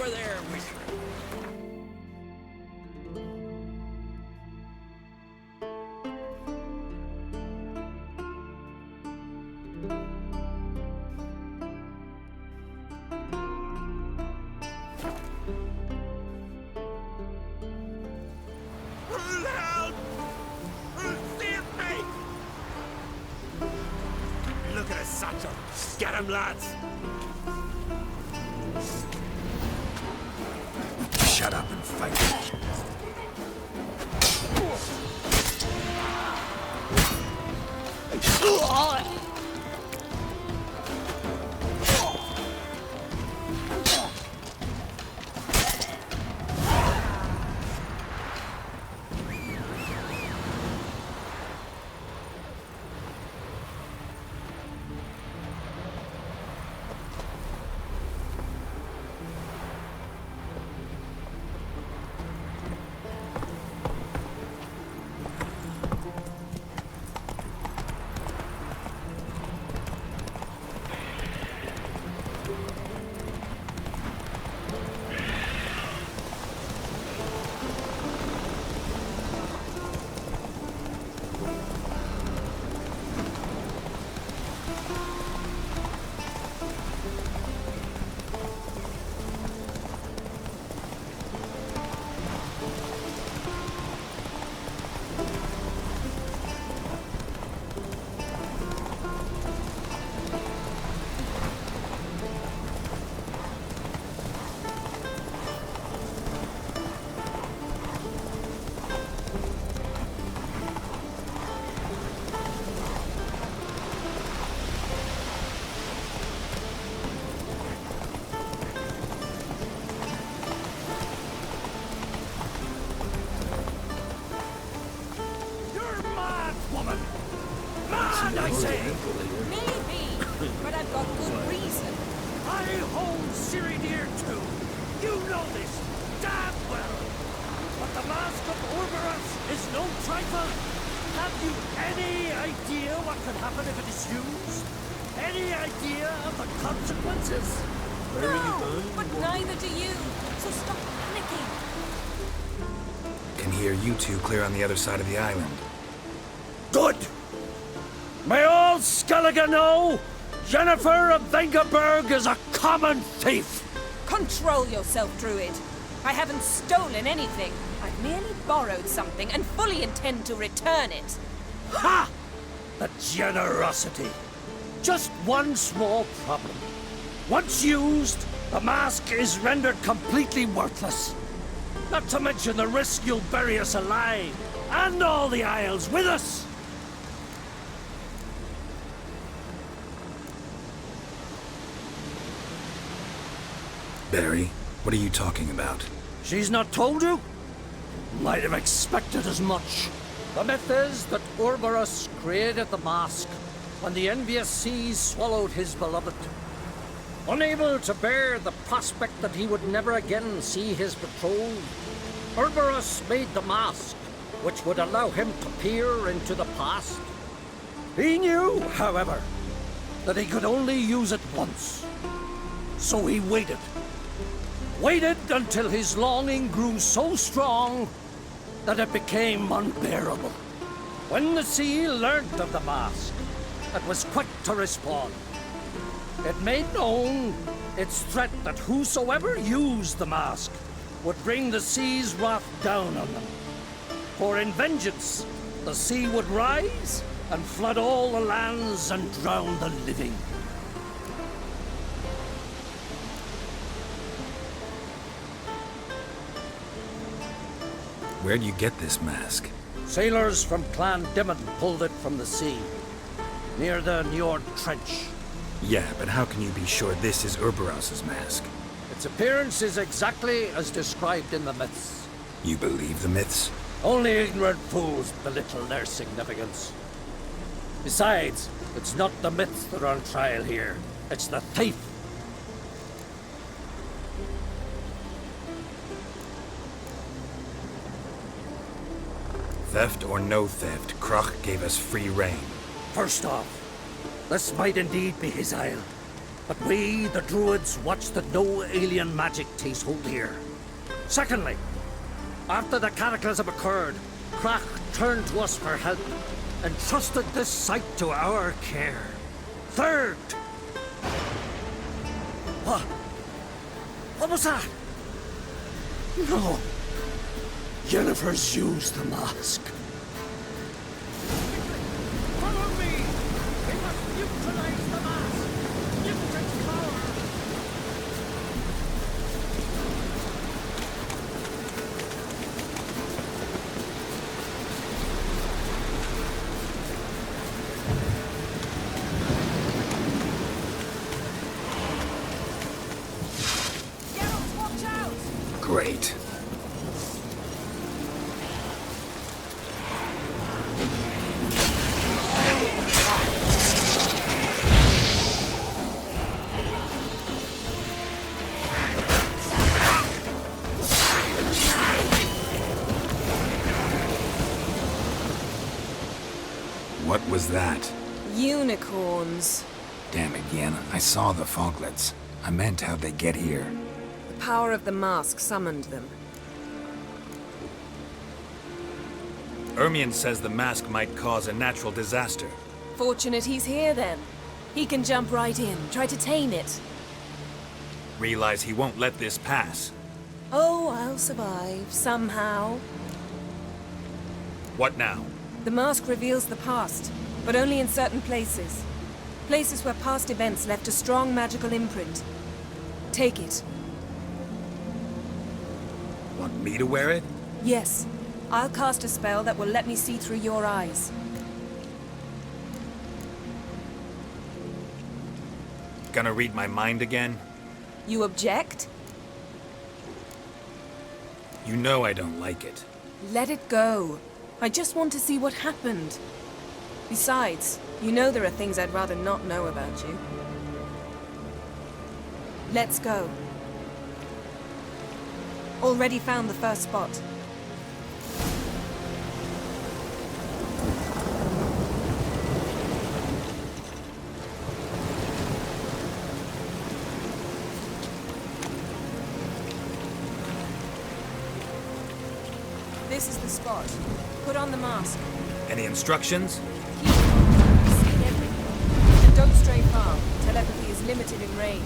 over there, wizard. Look at us, Sancho. Get him, lads. Shut up and fight. I say. Maybe, but I've got good reason. I hold Ciri dear too. You know this damn well. But the Mask of Orberus is no trifle. Have you any idea what could happen if it is used? Any idea of the consequences? No, but neither do you. So stop panicking. Can hear you two clear on the other side of the island. Good! May all Skellige know, Jennifer of Vengerberg is a common thief! Control yourself, Druid. I haven't stolen anything. I've merely borrowed something and fully intend to return it. Ha! The generosity. Just one small problem. Once used, the mask is rendered completely worthless. Not to mention the risk you'll bury us alive, and all the Isles with us! Barry, what are you talking about? She's not told you? Might have expected as much. The myth is that Orberus created the mask when the envious seas swallowed his beloved. Unable to bear the prospect that he would never again see his betrothed, Orberus made the mask, which would allow him to peer into the past. He knew, however, that he could only use it once. So he waited. Waited until his longing grew so strong that it became unbearable. When the sea learnt of the mask, it was quick to respond. It made known its threat that whosoever used the mask would bring the sea's wrath down on them. For in vengeance, the sea would rise and flood all the lands and drown the living. Where'd you get this mask? Sailors from Clan Dimon pulled it from the sea, near the Njord Trench. Yeah, but how can you be sure this is Orberus's mask? Its appearance is exactly as described in the myths. You believe the myths? Only ignorant fools belittle their significance. Besides, it's not the myths that are on trial here. It's the thief. Theft or no theft, Kroch gave us free rein. First off, this might indeed be his isle. But we, the Druids, watch that no alien magic takes hold here. Secondly, after the cataclysm occurred, Crach turned to us for help and trusted this site to our care. Third... What? What was that? No. Yennefer's used the mask. Follow me! We must neutralize the mask! Mutant power! Geralt, watch out! Great. What was that? Unicorns. Damn again. I saw the foglets. I meant how'd they get here. The power of the mask summoned them. Ermion says the mask might cause a natural disaster. Fortunate he's here then. He can jump right in, try to tame it. Realize he won't let this pass. Oh, I'll survive, somehow. What now? The mask reveals the past, but only in certain places. Places where past events left a strong magical imprint. Take it. Want me to wear it? Yes. I'll cast a spell that will let me see through your eyes. Gonna read my mind again? You object? You know I don't like it. Let it go. I just want to see what happened. Besides, you know there are things I'd rather not know about you. Let's go. Already found the first spot. This is the spot. Put on the mask. Any instructions? Keep see everything. And don't stray far. Telepathy is limited in range.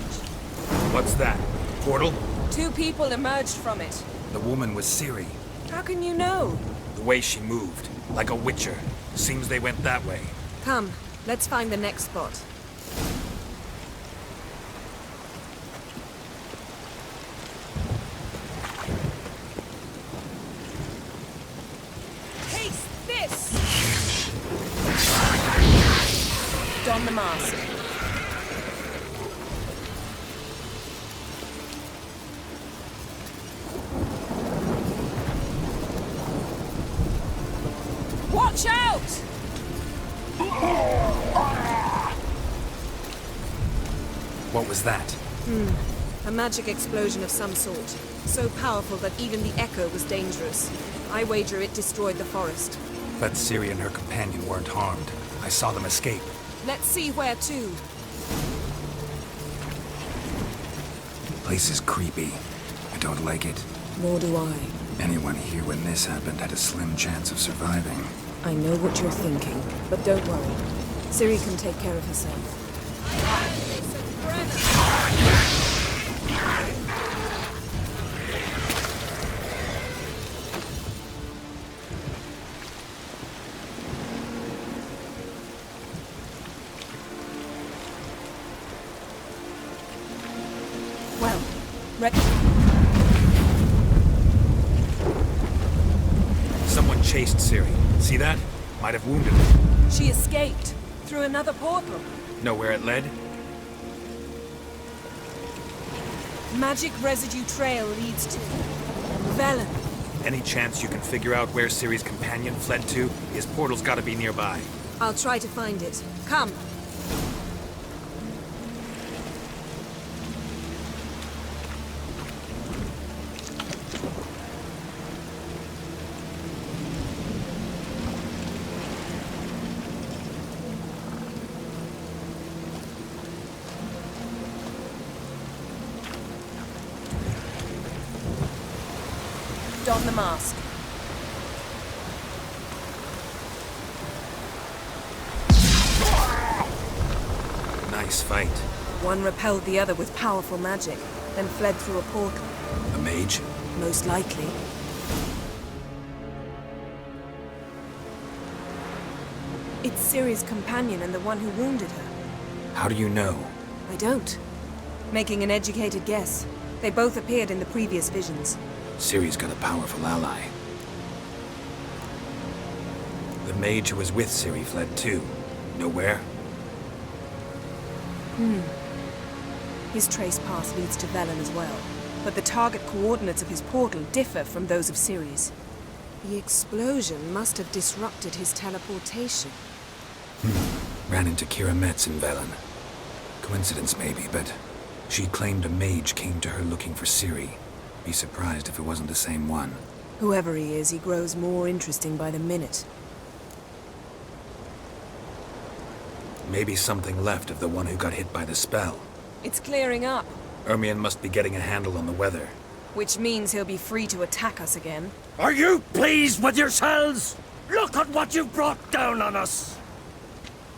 What's that? Portal? 2 people emerged from it. The woman was Ciri. How can you know? The way she moved. Like a witcher. Seems they went that way. Come, let's find the next spot. Taste this! Don the mask. Watch out! What was that? A magic explosion of some sort. So powerful that even the echo was dangerous. I wager it destroyed the forest. But Ciri and her companion weren't harmed. I saw them escape. Let's see where to. Place is creepy. I don't like it. Nor do I. Anyone here when this happened had a slim chance of surviving. I know what you're thinking, but don't worry. Ciri can take care of herself. Well, Someone chased Ciri. See that? Might have wounded her. she escaped through another portal. Know where it led? Magic residue trail leads to Velen. Any chance you can figure out where Ciri's companion fled to? His portal's gotta be nearby. I'll try to find it. Come. don the mask. Nice fight. One repelled the other with powerful magic, then fled through a portal. A mage? Most likely. It's Ciri's companion and the one who wounded her. How do you know? I don't. Making an educated guess. They both appeared in the previous visions. Ciri's got a powerful ally. The mage who was with Ciri fled too. Nowhere? His trace path leads to Velen as well. But the target coordinates of his portal differ from those of Ciri's. The explosion must have disrupted his teleportation. Ran into Kira Metz in Velen. Coincidence maybe, but she claimed a mage came to her looking for Ciri. Be surprised if it wasn't the same one. Whoever he is, he grows more interesting by the minute. Maybe something left of the one who got hit by the spell. It's clearing up, Ermion must be getting a handle on the weather. which means he'll be free to attack us again. Are you pleased with yourselves? Look at what you've brought down on us.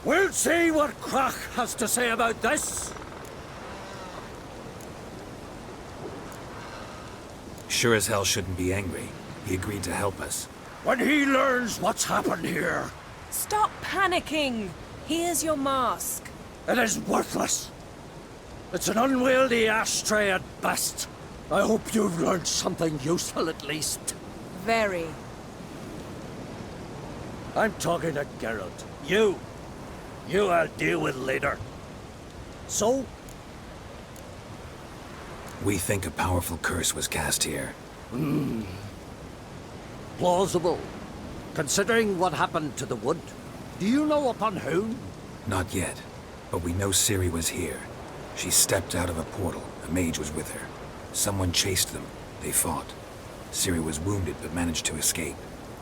We'll see what Crach has to say about this. Sure as hell shouldn't be angry. He agreed to help us. When he learns what's happened here, Stop panicking! Here's your mask. it is worthless. It's an unwieldy ashtray at best. I hope you've learned something useful at least. Very. I'm talking to Geralt. You I'll deal with later. So, We think a powerful curse was cast here. plausible. Considering what happened to the wood, do you know upon whom? Not yet, but we know Ciri was here. She stepped out of a portal. A mage was with her. Someone chased them. They fought. Ciri was wounded but managed to escape.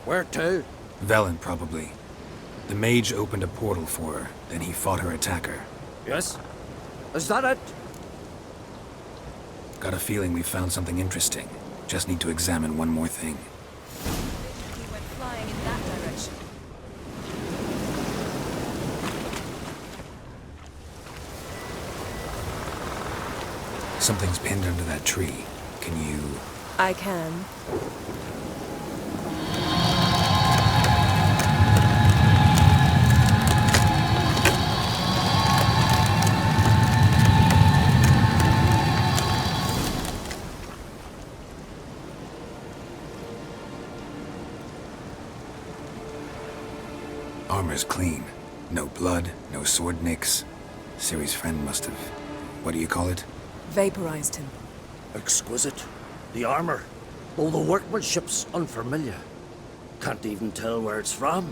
Where to? Velen, probably. The mage opened a portal for her, then he fought her attacker. Yes? Is that it? Got a feeling we found something interesting. Just need to examine one more thing. He went flying in that direction. Something's pinned under that tree. Can you... I can. Armor's clean. No blood, no sword nicks. Ciri's friend must have... What do you call it? Vaporized him. Exquisite. The armor, though the workmanship's unfamiliar. Can't even tell where it's from.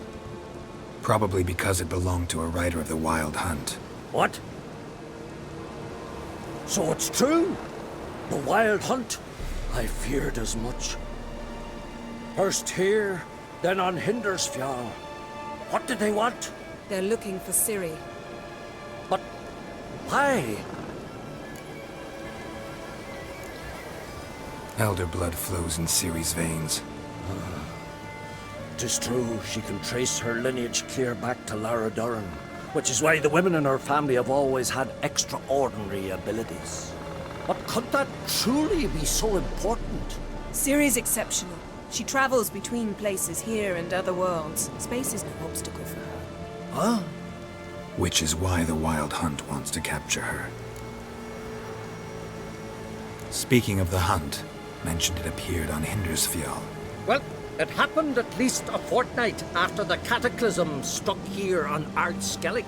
Probably because it belonged to a rider of the Wild Hunt. What? So it's true? The Wild Hunt? I feared as much. First here, then on Hindersfjall. What did they want? They're looking for Ciri. But why? Elder blood flows in Ciri's veins. 'Tis true, she can trace her lineage clear back to Lara Duran, which is why the women in her family have always had extraordinary abilities. But could that truly be so important? Ciri's exceptional. She travels between places here and other worlds. Space is no obstacle for her. Huh? Which is why the Wild Hunt wants to capture her. Speaking of the hunt, mentioned it appeared on Hindersfjall. Well, it happened at least a fortnight after the cataclysm struck here on Ardskellig.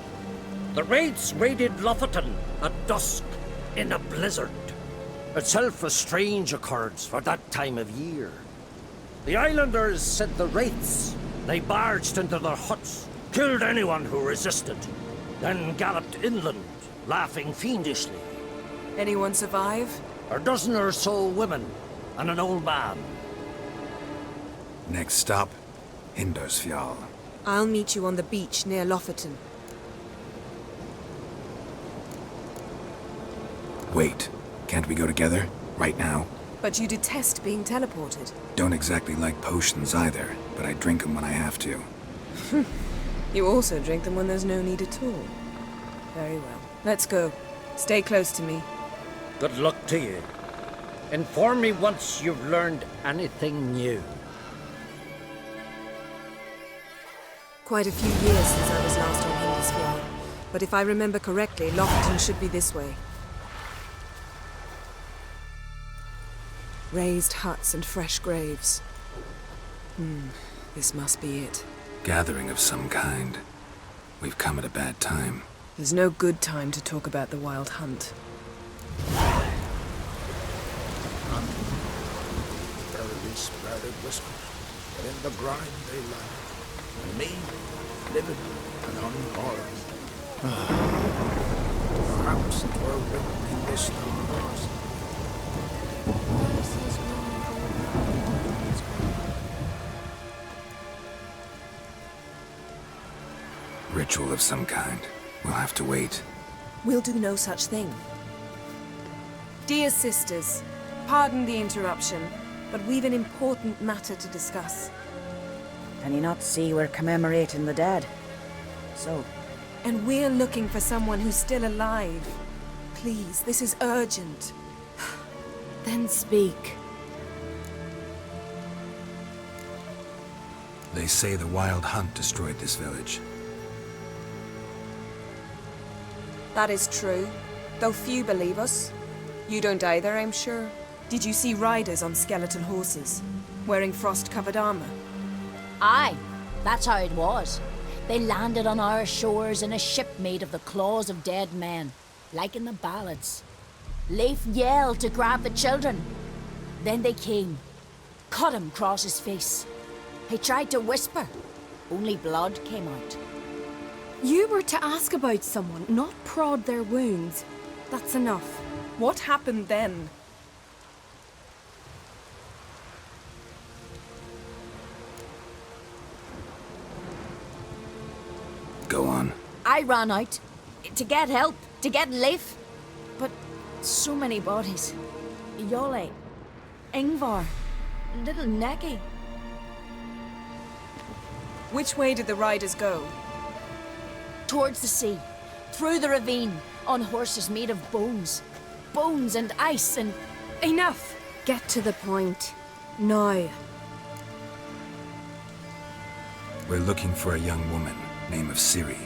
The raids raided Lofoten at dusk in a blizzard. Itself a strange occurrence for that time of year. The islanders said the wraiths. They barged into their huts, killed anyone who resisted, then galloped inland, laughing fiendishly. Anyone survive? A dozen or so women and an old man. Next stop, Hindersfjall. I'll meet you on the beach near Lofoten. Wait, can't we go together? Right now? But you detest being teleported. Don't exactly like potions either, but I drink them when I have to. You also drink them when there's no need at all. Very well. Let's go. Stay close to me. Good luck to you. Inform me once you've learned anything new. Quite a few years since I was last on Hindisfjord. But if I remember correctly, Lofoten should be this way. Raised huts and fresh graves. This must be it. Gathering of some kind. We've come at a bad time. There's no good time to talk about the Wild Hunt. Barely sprouted whiskers, but in the grind they lie. And me, living and unharmed. Perhaps it were written in this stars. Ritual of some kind. We'll have to wait. We'll do no such thing. Dear sisters, pardon the interruption, but we've an important matter to discuss. Can you not see we're commemorating the dead? So, And we're looking for someone who's still alive. Please, this is urgent. Then speak. They say the Wild Hunt destroyed this village. That is true, though few believe us. You don't either, I'm sure. Did you see riders on skeletal horses, wearing frost-covered armor? Aye, that's how it was. They landed on our shores in a ship made of the claws of dead men, like in the ballads. Leif yelled to grab the children. Then they came, cut him across his face. He tried to whisper, only blood came out. You were to ask about someone, not prod their wounds. That's enough. What happened then? Go on. I ran out to get help, to get Leif. But so many bodies. Yole, Ingvar, little Necky. Which way did the riders go? Towards the sea, through the ravine, on horses made of bones. Bones and ice and... Enough! Get to the point. Now. We're looking for a young woman, name of Ciri.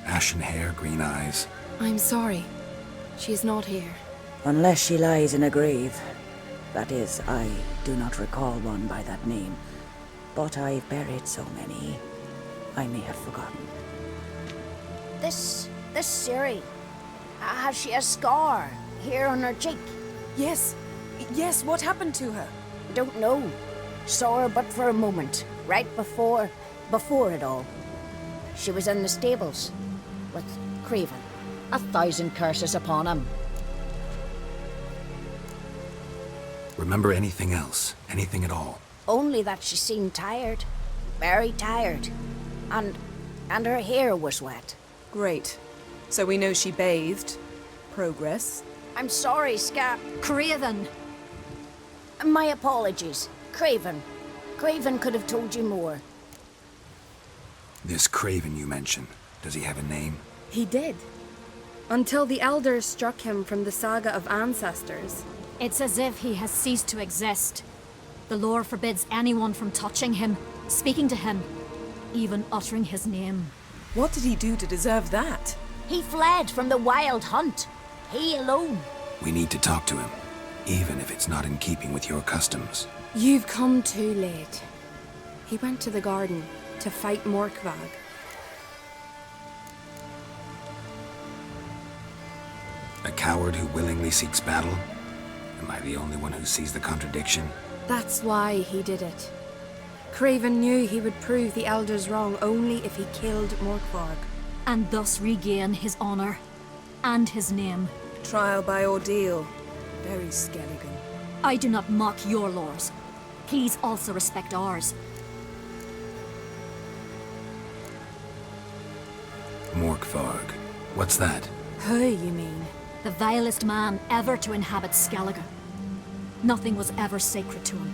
Ashen hair, green eyes. I'm sorry. She's not here. unless she lies in a grave. That is, I do not recall one by that name. But I've buried so many, I may have forgotten. This Ciri, has she a scar here on her cheek? Yes. Yes, what happened to her? Don't know. Saw her but for a moment, right before it all. She was in the stables with Craven. 1,000 curses upon him. Remember anything else? Anything at all? Only that she seemed tired. Very tired. And her hair was wet. Great. So we know she bathed. Progress. I'm sorry, Scap. Craven! My apologies. Craven. Craven could have told you more. This Craven you mentioned, does he have a name? He did. Until the elders struck him from the saga of ancestors. It's as if he has ceased to exist. The lore forbids anyone from touching him, speaking to him, even uttering his name. What did he do to deserve that? He fled from the Wild Hunt. He alone. We need to talk to him, even if it's not in keeping with your customs. You've come too late. He went to the garden to fight Morkvag. A coward who willingly seeks battle? Am I the only one who sees the contradiction? That's why he did it. Craven knew he would prove the elders wrong only if he killed Morkvarg. And thus regain his honor and his name. Trial by ordeal. Very Skelligan. I do not mock your laws. Please also respect ours. Morkvarg. What's that? Who, you mean? The vilest man ever to inhabit Skellige. Nothing was ever sacred to him.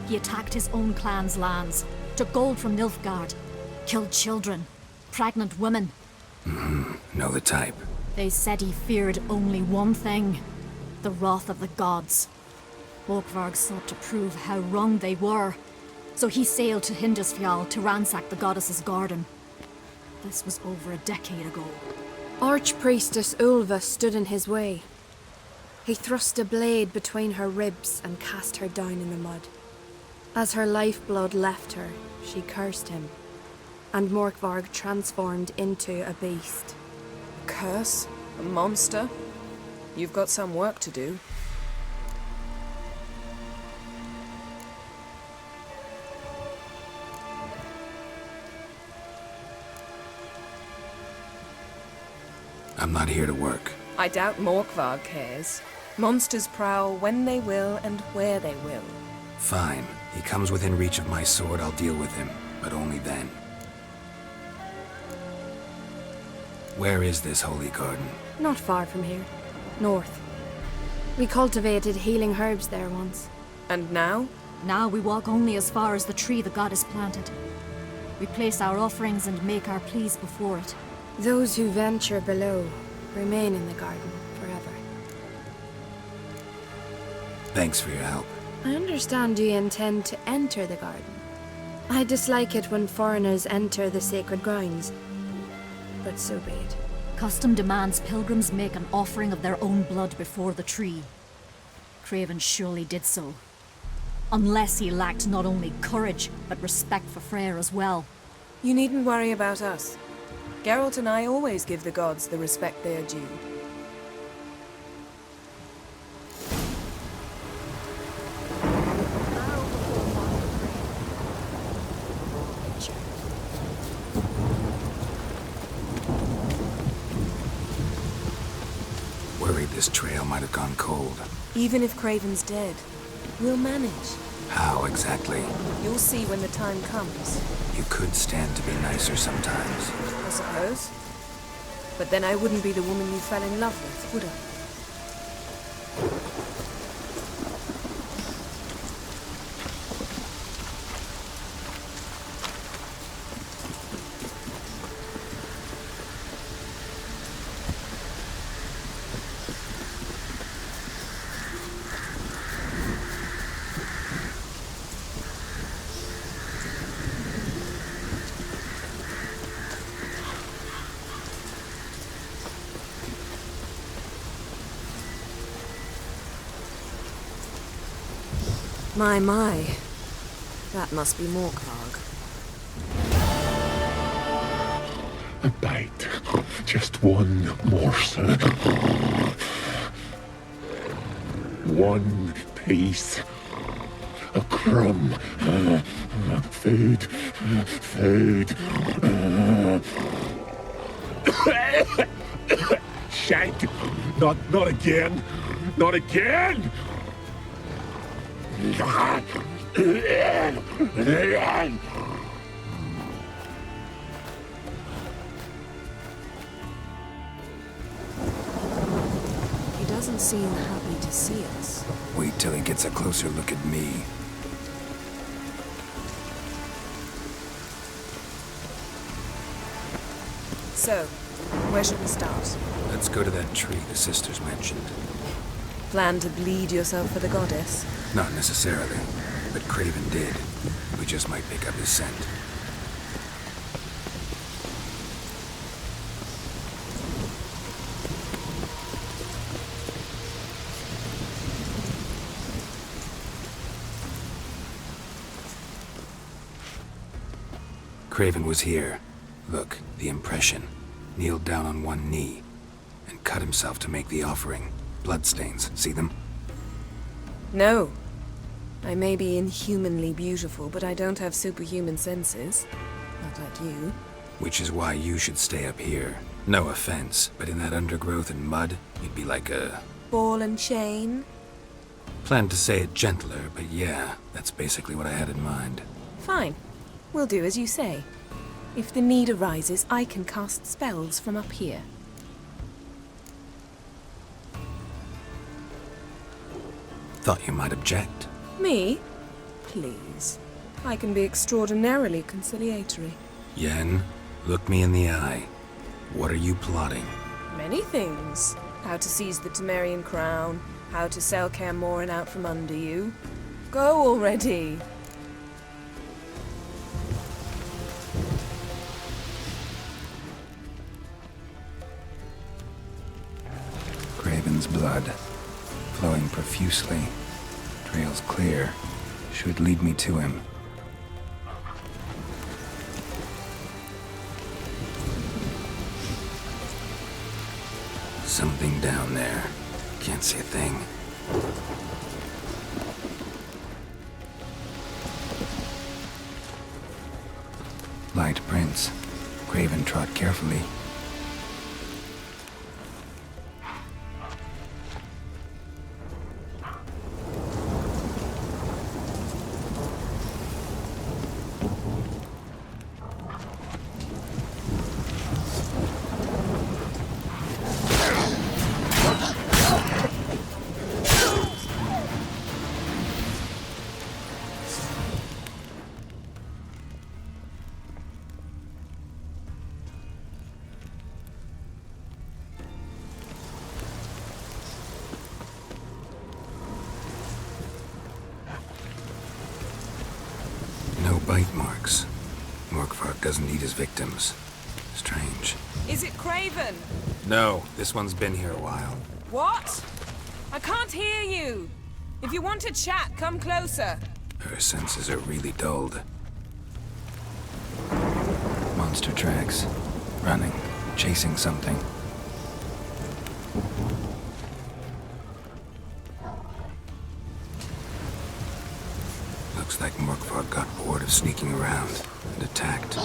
He attacked his own clan's lands, took gold from Nilfgaard, killed children, pregnant women. Know the type. They said he feared only one thing, the wrath of the gods. Morkvarg sought to prove how wrong they were, so he sailed to Hindisfjall to ransack the goddess's garden. This was over a decade ago. Archpriestess Ulva stood in his way. He thrust a blade between her ribs and cast her down in the mud. As her lifeblood left her, she cursed him, and Morkvarg transformed into a beast. A curse? A monster? You've got some work to do. I'm not here to work. I doubt Morkvarg cares. Monsters prowl when they will and where they will. Fine. He comes within reach of my sword, I'll deal with him. But only then. Where is this holy garden? Not far from here. North. We cultivated healing herbs there once. And now? Now we walk only as far as the tree the goddess planted. We place our offerings and make our pleas before it. Those who venture below remain in the garden forever. Thanks for your help. I understand you intend to enter the garden. I dislike it when foreigners enter the sacred grounds, but so be it. Custom demands pilgrims make an offering of their own blood before the tree. Craven surely did so. Unless he lacked not only courage, but respect for Freyr as well. You needn't worry about us. Geralt and I always give the gods the respect they are due. Worried this trail might have gone cold. Even if Craven's dead, we'll manage. How exactly? You'll see when the time comes. You could stand to be nicer sometimes. I suppose. But then I wouldn't be the woman you fell in love with, would I? My. That must be Morkvarg. A bite. Just one morsel. One piece. A crumb. Food. Food. Shank. Not again. Not again! He doesn't seem happy to see us. Wait till he gets a closer look at me. So, where should we start? Let's go to that tree the sisters mentioned. Plan to bleed yourself for the goddess? Not necessarily, but Craven did. We just might pick up his scent. Craven was here. Look, the impression. Kneeled down on one knee and cut himself to make the offering. Bloodstains, see them? No. I may be inhumanly beautiful, but I don't have superhuman senses. Not like you. Which is why you should stay up here. No offense, but in that undergrowth and mud, you'd be like a... ball and chain? Planned to say it gentler, but yeah, that's basically what I had in mind. Fine. We'll do as you say. If the need arises, I can cast spells from up here. Thought you might object. Me? Please. I can be extraordinarily conciliatory. Yen, look me in the eye. What are you plotting? Many things. How to seize the Temerian crown, how to sell Kaer Morhen out from under you. Go already! Craven's blood, flowing profusely. Trails clear. Should lead me to him. Something down there. Can't see a thing. Light prints. Craven trod carefully. Bite marks. Morkvark doesn't eat his victims. Strange. Is it Craven? No, this one's been here a while. What? I can't hear you. If you want to chat, come closer. Her senses are really dulled. Monster tracks. Running. Chasing something. Looks like Morkvark got bored of sneaking around and attacked.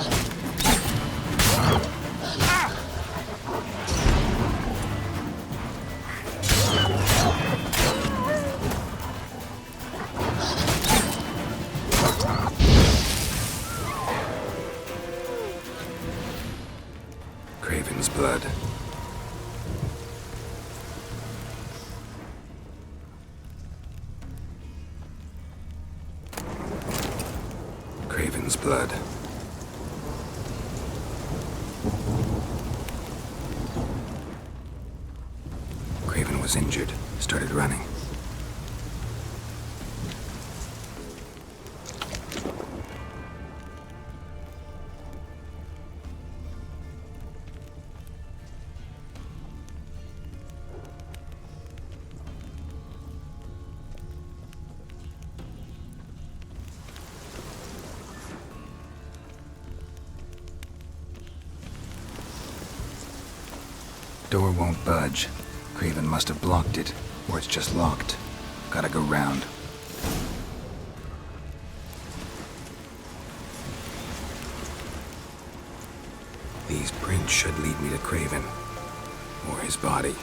Craven's blood. Craven's blood. Craven was injured, started running. Door won't budge. Craven must have blocked it, or it's just locked. Gotta go round. These prints should lead me to Craven, or his body.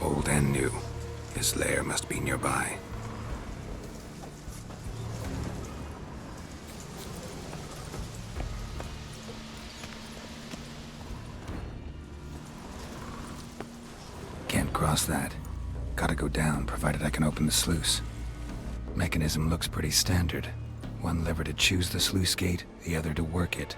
Old and new. His lair must be nearby. Can't cross that. Gotta go down, provided I can open the sluice. Mechanism looks pretty standard. One lever to choose the sluice gate, the other to work it.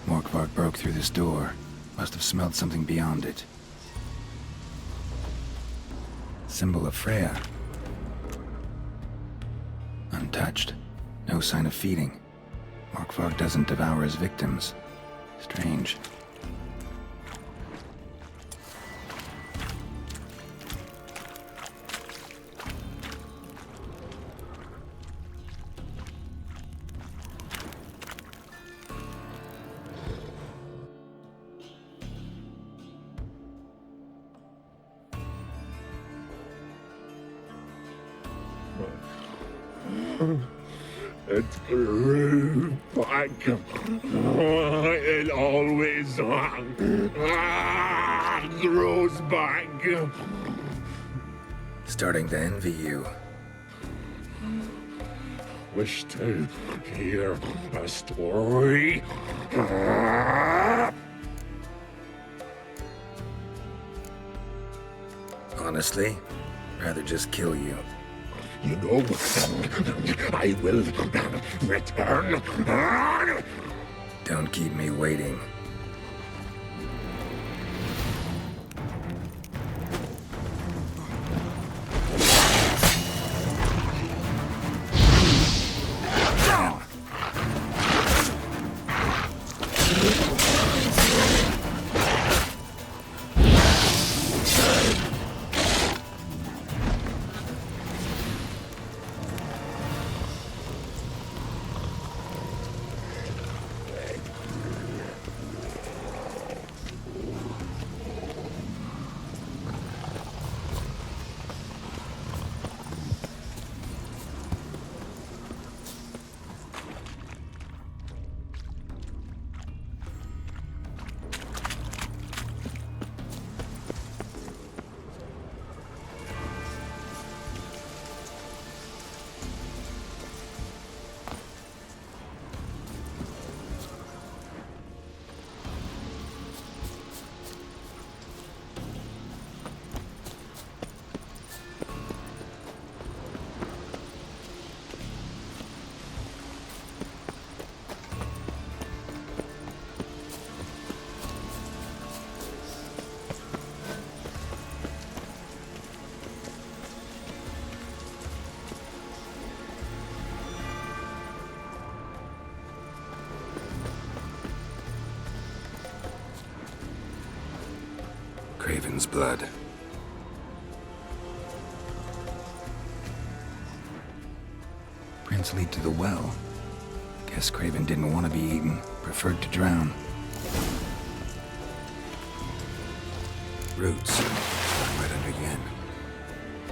Morkvarg broke through this door. Must have smelled something beyond it. Symbol of Freya. Untouched. No sign of feeding. Morkvarg doesn't devour his victims. Strange. It grew back. It always grows back. Starting to envy you. Wish to hear a story? Honestly, rather just kill you. You know, I will return. Don't keep me waiting. Craven's blood. Prince lead to the well. Guess Craven didn't want to be eaten, preferred to drown. Roots. Right under Yen.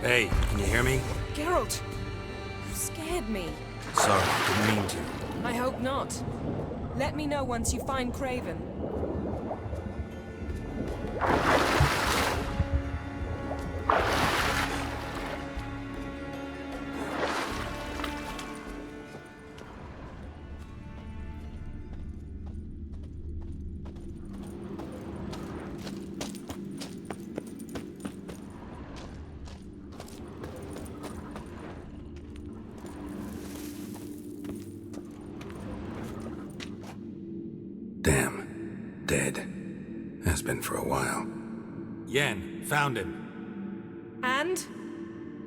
Hey, can you hear me? Geralt! You scared me. Sorry, didn't mean to. I hope not. Let me know once you find Craven. Damn. Dead. Has been for a while. Yen, found him. And?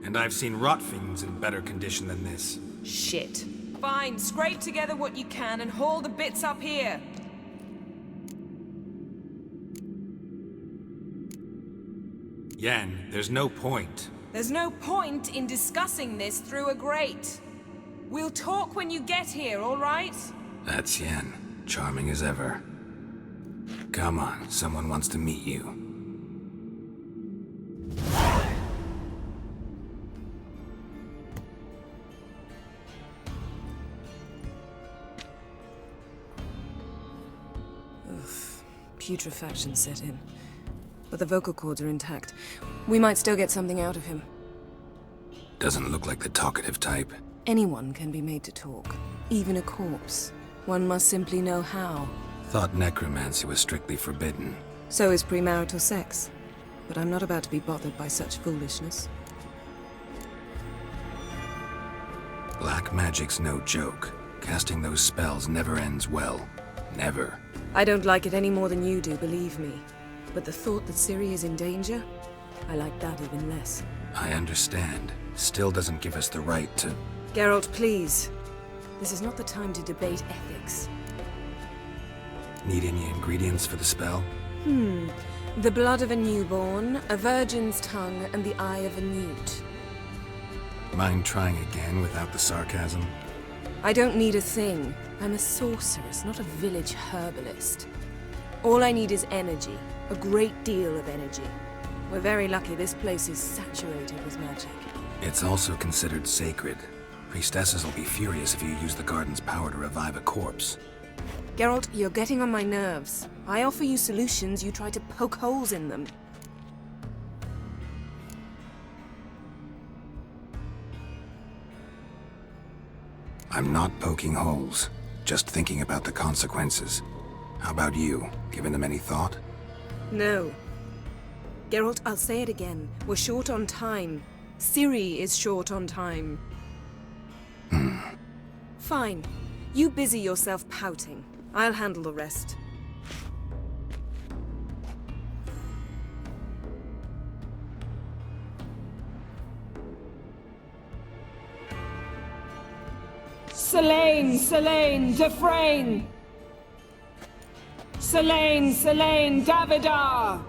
And I've seen rot fiends in better condition than this. Shit. Fine, scrape together what you can and haul the bits up here. Yen, there's no point. There's no point in discussing this through a grate. We'll talk when you get here, all right? That's Yen. Charming as ever. Come on, someone wants to meet you. Putrefaction set in. But the vocal cords are intact. We might still get something out of him. Doesn't look like the talkative type. Anyone can be made to talk. Even a corpse. One must simply know how. Thought necromancy was strictly forbidden. So is premarital sex. But I'm not about to be bothered by such foolishness. Black magic's no joke. Casting those spells never ends well. Never. I don't like it any more than you do, believe me. But the thought that Ciri is in danger, I like that even less. I understand. Still doesn't give us the right to... Geralt, please. This is not the time to debate ethics. Need any ingredients for the spell? The blood of a newborn, a virgin's tongue, and the eye of a newt. Mind trying again without the sarcasm? I don't need a thing. I'm a sorceress, not a village herbalist. All I need is energy. A great deal of energy. We're very lucky this place is saturated with magic. It's also considered sacred. Priestesses will be furious if you use the garden's power to revive a corpse. Geralt, you're getting on my nerves. I offer you solutions, you try to poke holes in them. I'm not poking holes. Just thinking about the consequences. How about you? Given them any thought? No. Geralt, I'll say it again. We're short on time. Ciri is short on time. Fine. You busy yourself pouting. I'll handle the rest. Selene, Selene, Dufresne! Selene, Selene, Davidar!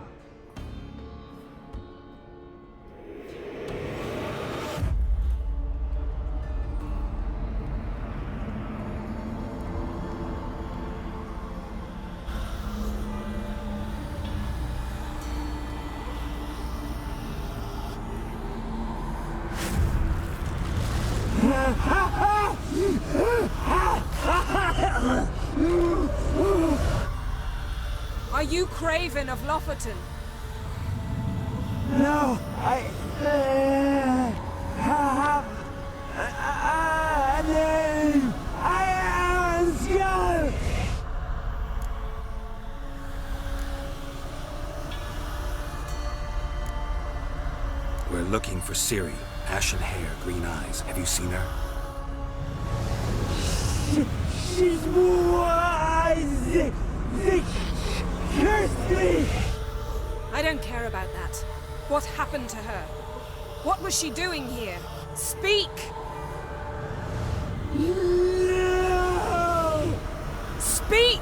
Are you Craven of Lofoten? No, I have a name. I am a skull. We're looking for Ciri. Ashen hair, green eyes. Have you seen her? She's wise. They cursed me. I don't care about that. What happened to her? What was she doing here? Speak! No. Speak!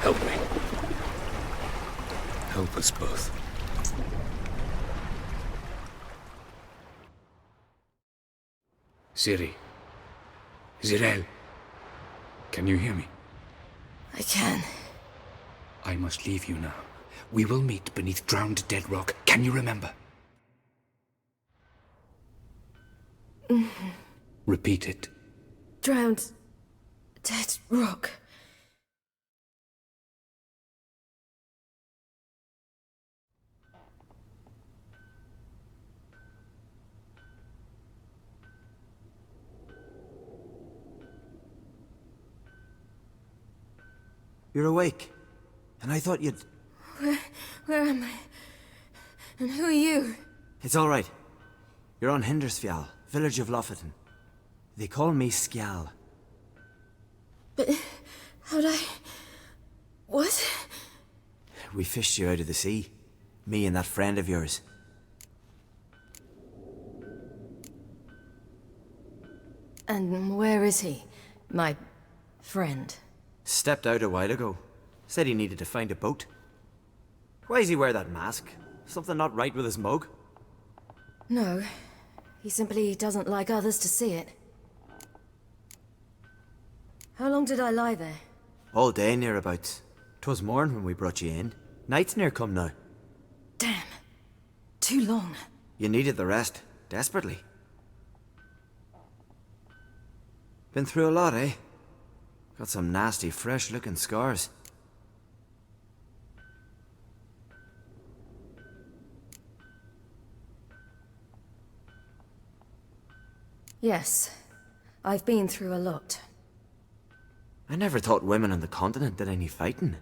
Help me. Help us both. Ciri. Zirael. Can you hear me? I can. I must leave you now. We will meet beneath drowned dead rock. Can you remember? Repeat it. Drowned. Dead rock. You're awake. And I thought you'd... Where am I? And who are you? It's all right. You're on Hindersfjall, village of Lofoten. They call me Skjal. But how'd I... What? We fished you out of the sea. Me and that friend of yours. And where is he? My friend. Stepped out a while ago. Said he needed to find a boat. Why does he wear that mask? Something not right with his mug? No. He simply doesn't like others to see it. How long did I lie there? All day nearabouts. 'Twas morn when we brought you in. Night's near come now. Damn. Too long. You needed the rest. Desperately. Been through a lot, eh? Got some nasty, fresh-looking scars. Yes. I've been through a lot. I never thought women on the continent did any fighting.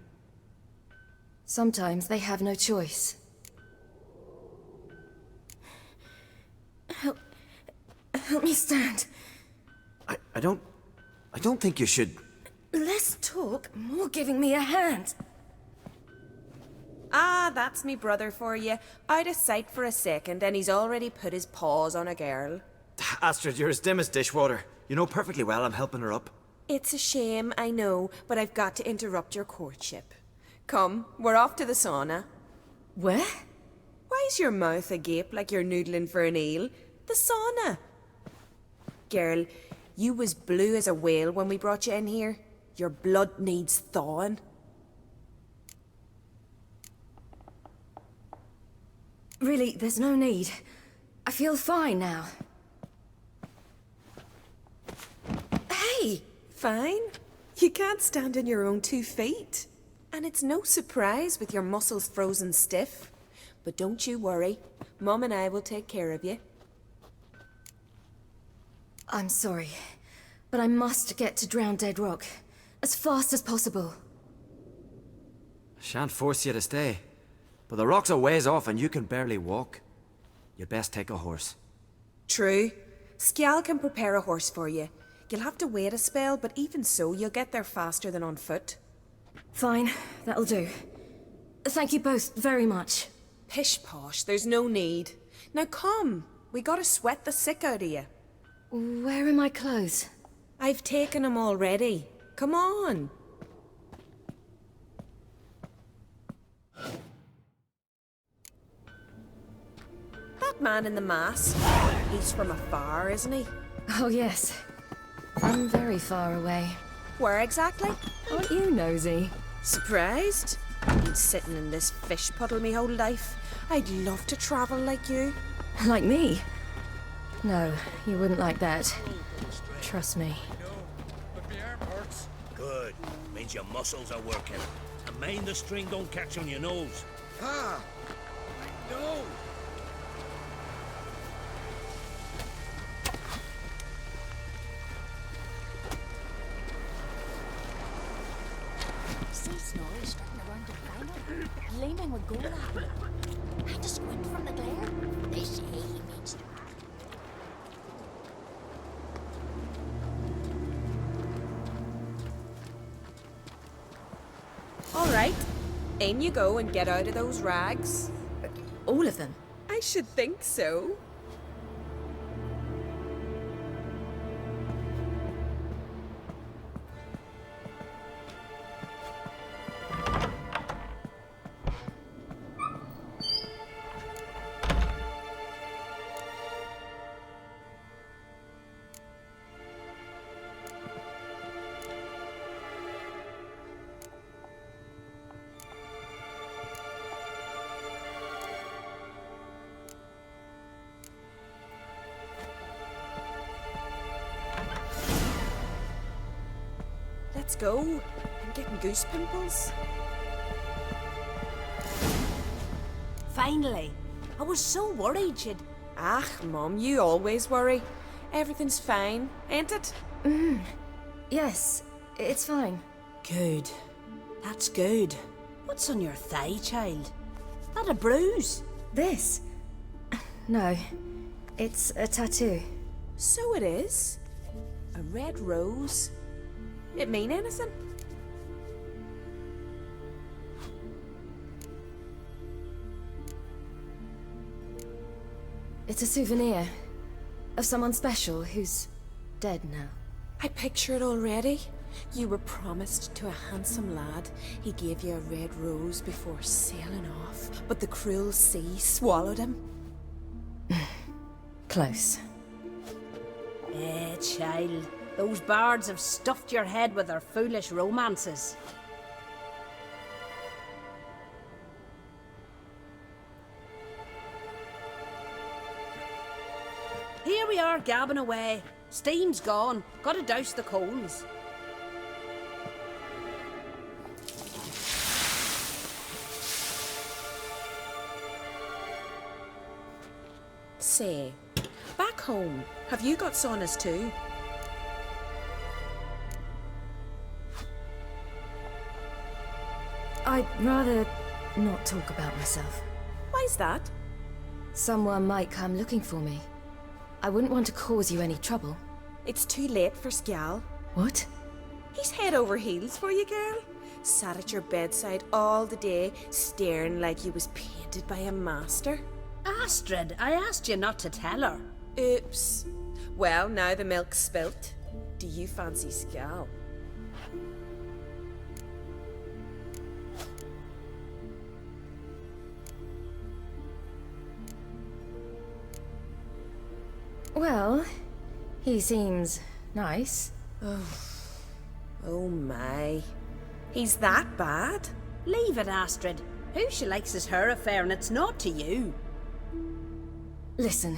Sometimes they have no choice. Help me stand. I don't think you should... Less talk, more giving me a hand. Ah, that's me brother for you. Out of sight for a second, and he's already put his paws on a girl. Astrid, you're as dim as dishwater. You know perfectly well I'm helping her up. It's a shame, I know, but I've got to interrupt your courtship. Come, we're off to the sauna. Where? Why's your mouth agape like you're noodling for an eel? The sauna. Girl, you was blue as a whale when we brought you in here. Your blood needs thawing. Really, there's no need. I feel fine now. Hey! Fine? You can't stand on your own 2 feet. And it's no surprise with your muscles frozen stiff. But don't you worry. Mum and I will take care of you. I'm sorry, but I must get to Drowned Dead Rock. As fast as possible. Shan't force you to stay. But the rock's a ways off and you can barely walk. You'd best take a horse. True. Skjal can prepare a horse for you. You'll have to wait a spell, but even so, you'll get there faster than on foot. Fine, that'll do. Thank you both very much. Pish-posh, there's no need. Now come, we gotta sweat the sick out of you. Where are my clothes? I've taken them already. Come on. That man in the mask, he's from afar, isn't he? Oh yes. From very far away. Where exactly? Aren't you nosy? Surprised? I've been sitting in this fish puddle me whole life. I'd love to travel like you. Like me? No, you wouldn't like that. Trust me. Good. Means your muscles are working. And mind the string don't catch on your nose. Ah! I know! See Snorri strutting around the final, gleaming with gold at me. I had to squint from the glare. They say he means to. All right. In you go and get out of those rags. All of them? I should think so. let's go. I'm getting goose pimples. Finally. I was so worried you'd... Ah, Mum, you always worry. Everything's fine, ain't it? Yes, it's fine. Good. That's good. What's on your thigh, child? Not a bruise? This? No, it's a tattoo. So it is. A red rose. It mean anything? It's a souvenir of someone special who's dead now. I picture it already. You were promised to a handsome lad. He gave you a red rose before sailing off, but the cruel sea swallowed him. Close. Child. Those bards have stuffed your head with their foolish romances. Here we are, gabbing away. Steam's gone. Gotta douse the coals. Say, back home, have you got saunas too? I'd rather not talk about myself. Why's that? Someone might come looking for me. I wouldn't want to cause you any trouble. It's too late for Skjal. What? He's head over heels for you, girl. Sat at your bedside all the day, staring like you was painted by a master. Astrid, I asked you not to tell her. Oops. Well, now the milk's spilt. Do you fancy Skjal? Well, he seems nice. Oh my. He's that bad? Leave it, Astrid. Who she likes is her affair and it's not to you. Listen,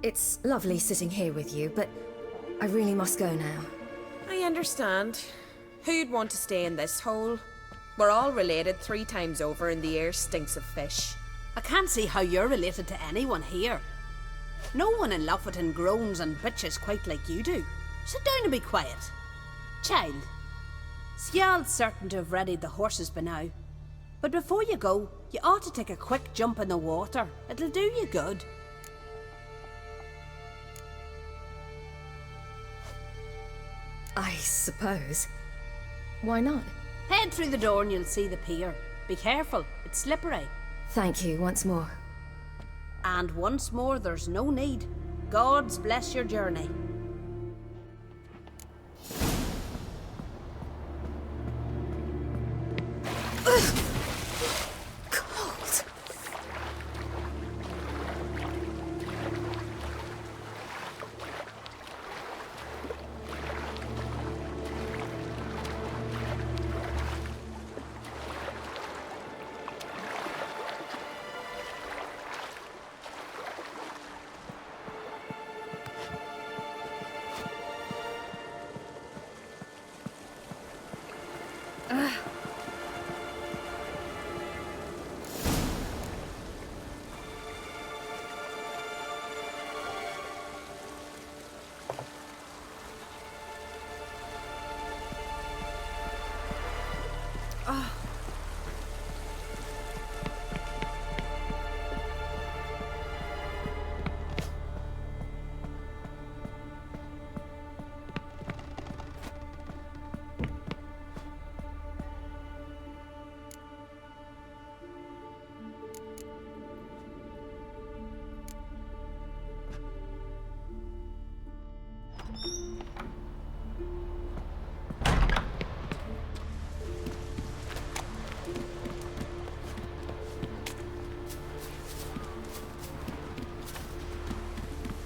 it's lovely sitting here with you, but I really must go now. I understand. Who'd want to stay in this hole? We're all related 3 times over and the air stinks of fish. I can't see how you're related to anyone here. No one in Lofferton groans and bitches quite like you do. Sit down and be quiet. Child, Skjal's certain to have readied the horses by now. But before you go, you ought to take a quick jump in the water. It'll do you good. I suppose. Why not? Head through the door and you'll see the pier. Be careful, it's slippery. Thank you once more. And once more, there's no need. Gods bless your journey. Cold.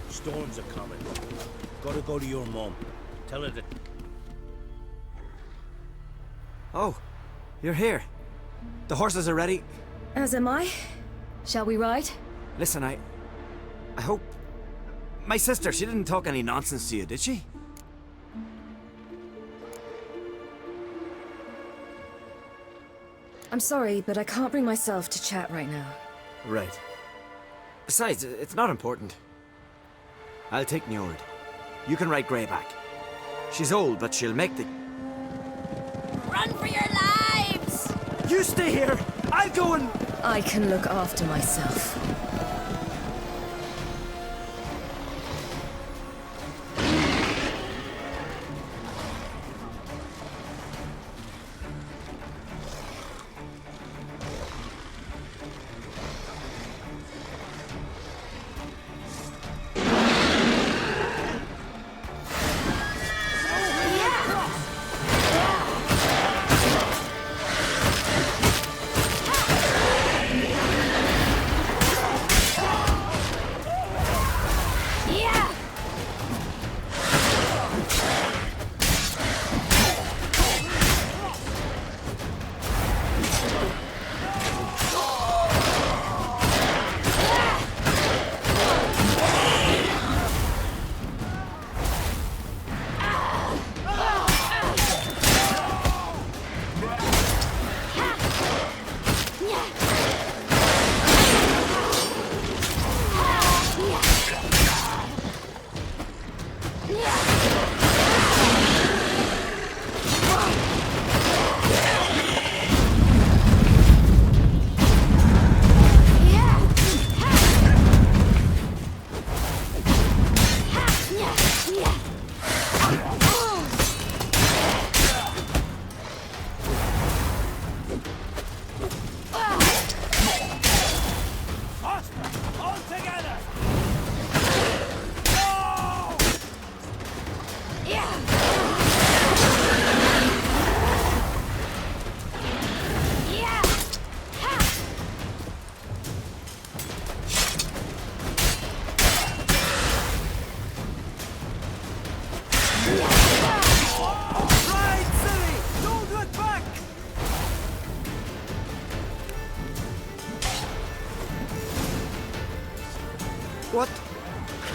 Storms are coming. Gotta go to your mum. Tell her that... Oh, you're here. The horses are ready. As am I. Shall we ride? Listen, I hope... My sister, she didn't talk any nonsense to you, did she? I'm sorry, but I can't bring myself to chat right now. Right. Besides, it's not important. I'll take Njord. You can ride Greyback. She's old, but she'll make the... Run for your lives! You stay here! I'll go and... I can look after myself.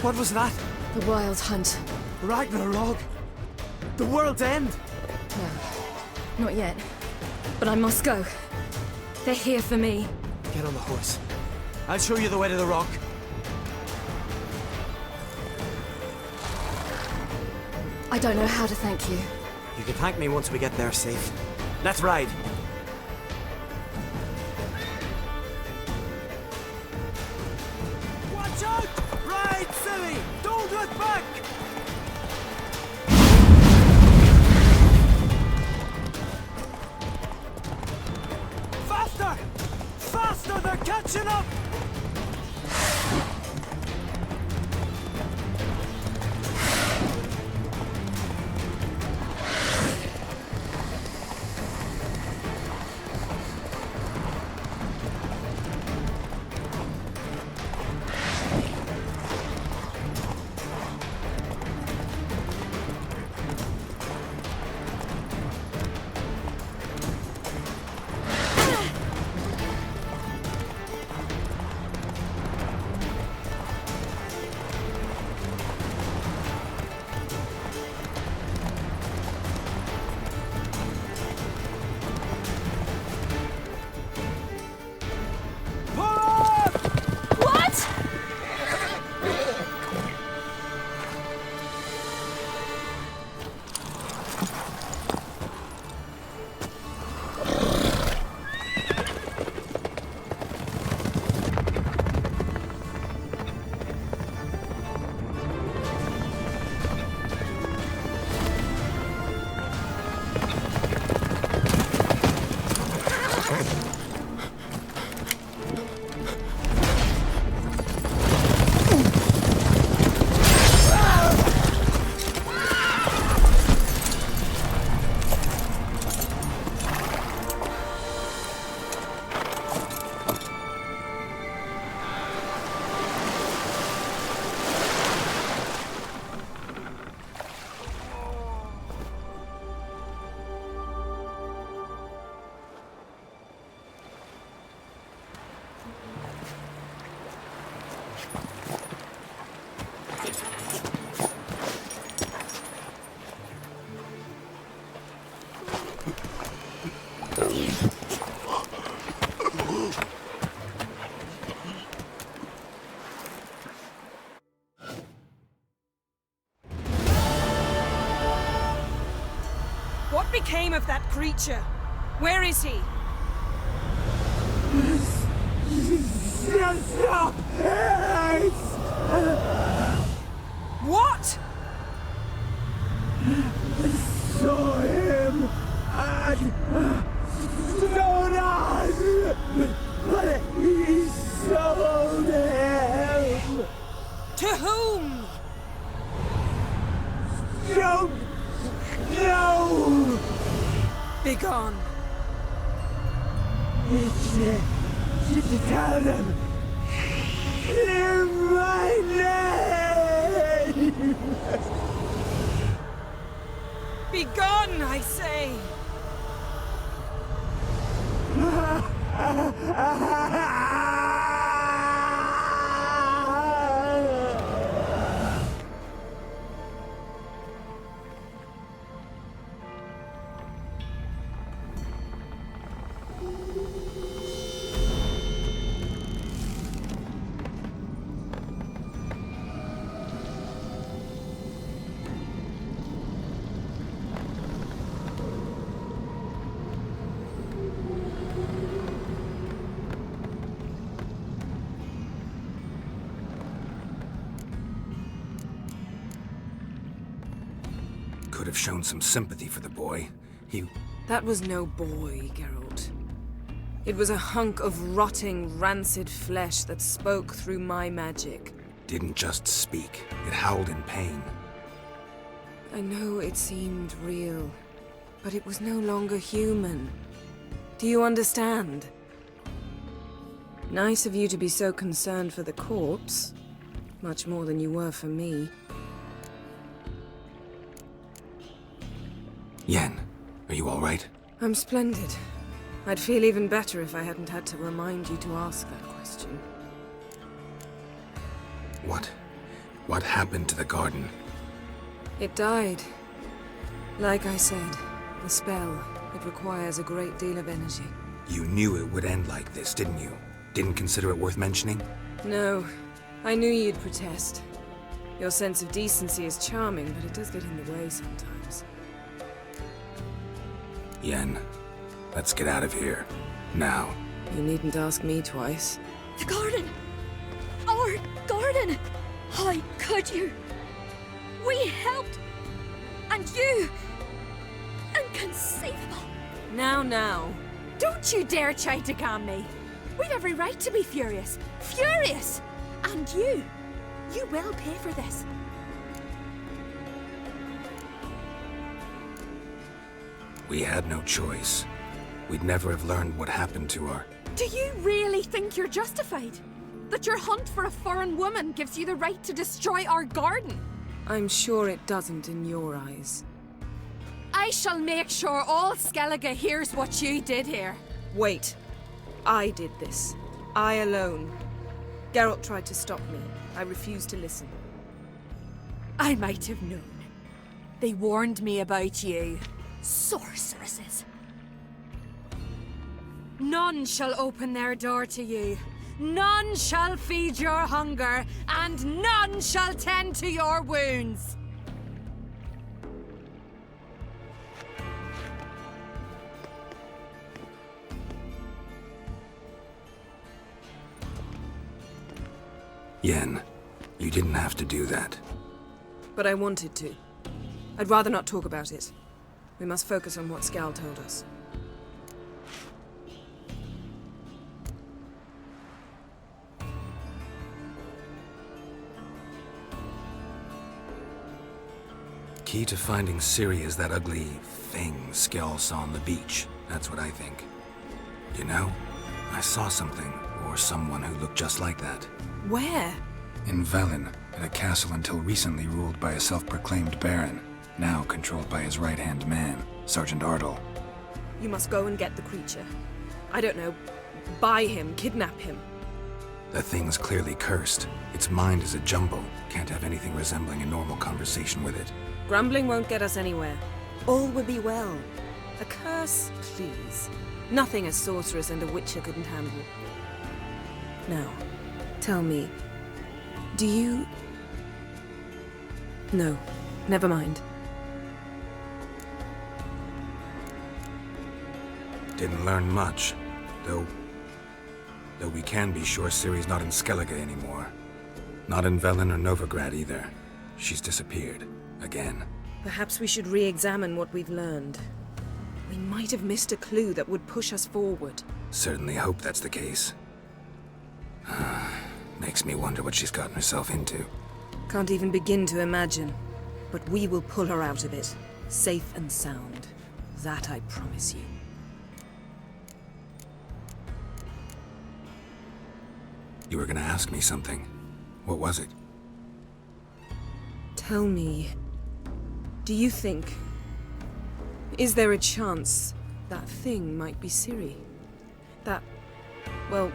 What was that? The Wild Hunt. Ragnarok? The world's end? No, not yet. But I must go. They're here for me. Get on the horse. I'll show you the way to the rock. I don't know how to thank you. You can thank me once we get there safe. Let's ride. Watch out! Ride, silly! Don't look back! Faster! Faster! They're catching up! of that creature? Where is he? What? Saw him at Stonan, but he sold him. To whom? Don't know. Begone. Tell them. Clear my name. Begone, I say! Could have shown some sympathy for the boy. That was no boy, Geralt. It was a hunk of rotting, rancid flesh that spoke through my magic. Didn't just speak. It howled in pain. I know it seemed real, but it was no longer human. Do you understand? Nice of you to be so concerned for the corpse. Much more than you were for me. Yen, are you all right? I'm splendid. I'd feel even better if I hadn't had to remind you to ask that question. What happened to the garden? It died. Like I said, the spell, it requires a great deal of energy. You knew it would end like this, didn't you? Didn't consider it worth mentioning? No. I knew you'd protest. Your sense of decency is charming, but it does get in the way sometimes. Yen, let's get out of here. Now. You needn't ask me twice. The garden! Our garden! How could you? We helped! And you! Inconceivable! Now. Don't you dare try to calm me. We've every right to be furious. Furious! And you will pay for this. We had no choice. We'd never have learned what happened to our... Do you really think you're justified? That your hunt for a foreign woman gives you the right to destroy our garden? I'm sure it doesn't in your eyes. I shall make sure all Skellige hears what you did here. Wait. I did this. I alone. Geralt tried to stop me. I refused to listen. I might have known. They warned me about you. Sorceresses. None shall open their door to you. None shall feed your hunger, and none shall tend to your wounds. Yen, you didn't have to do that. But I wanted to. I'd rather not talk about it. We must focus on what Skal told us. Key to finding Ciri is that ugly thing Skell saw on the beach. That's what I think. You know, I saw something, or someone who looked just like that. Where? In Velen, at a castle until recently ruled by a self-proclaimed baron, now controlled by his right-hand man, Sergeant Ardle. You must go and get the creature. I don't know, buy him, kidnap him. The thing's clearly cursed. Its mind is a jumble. Can't have anything resembling a normal conversation with it. Grumbling won't get us anywhere. All will be well. A curse, please. Nothing a sorceress and a witcher couldn't handle. Now, tell me, do you... No, never mind. Didn't learn much, though we can be sure Ciri's not in Skellige anymore. Not in Velen or Novigrad either. She's disappeared. Again. Perhaps we should re-examine what we've learned. We might have missed a clue that would push us forward. Certainly hope that's the case. Makes me wonder what she's gotten herself into. Can't even begin to imagine. But we will pull her out of it. Safe and sound. That I promise you. You were gonna ask me something. What was it? Tell me, do you think... Is there a chance that thing might be Ciri? That... well...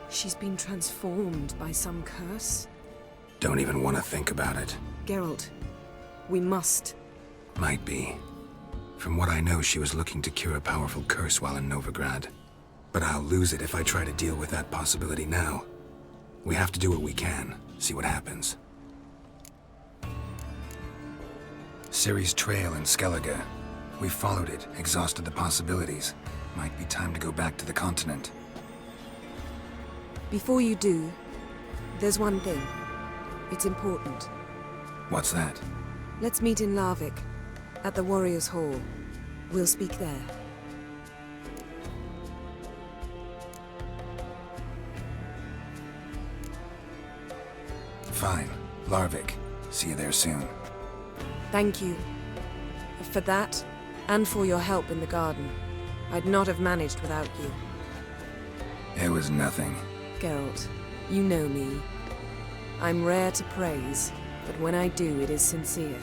she's been transformed by some curse? Don't even want to think about it. Geralt, we must. Might be. From what I know, she was looking to cure a powerful curse while in Novigrad. But I'll lose it if I try to deal with that possibility now. We have to do what we can, see what happens. Ciri's trail in Skellige. We followed it, exhausted the possibilities. Might be time to go back to the continent. Before you do, there's one thing. It's important. What's that? Let's meet in Larvik, at the Warriors' Hall. We'll speak there. Fine. Larvik. See you there soon. Thank you. For that, and for your help in the garden. I'd not have managed without you. It was nothing. Geralt, you know me. I'm rare to praise, but when I do, it is sincere.